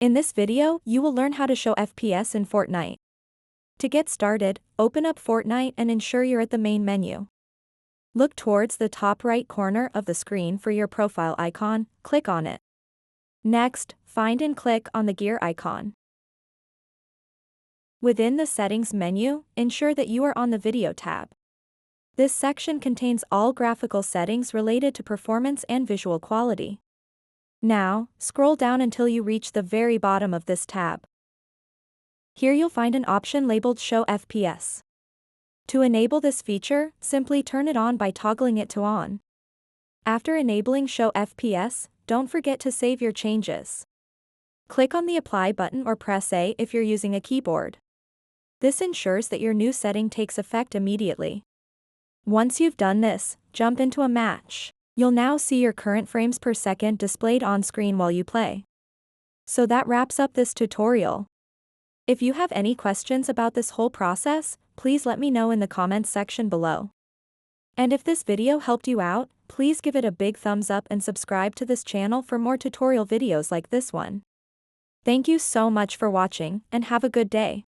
In this video, you will learn how to show FPS in Fortnite. To get started, open up Fortnite and ensure you're at the main menu. Look towards the top right corner of the screen for your profile icon, click on it. Next, find and click on the gear icon. Within the Settings menu, ensure that you are on the Video tab. This section contains all graphical settings related to performance and visual quality. Now, scroll down until you reach the very bottom of this tab. Here you'll find an option labeled Show FPS. To enable this feature, simply turn it on by toggling it to on. After enabling Show FPS, don't forget to save your changes. Click on the Apply button or press A if you're using a keyboard. This ensures that your new setting takes effect immediately. Once you've done this, jump into a match. You'll now see your current frames per second displayed on screen while you play. So that wraps up this tutorial. If you have any questions about this whole process, please let me know in the comments section below. And if this video helped you out, please give it a big thumbs up and subscribe to this channel for more tutorial videos like this one. Thank you so much for watching, and have a good day.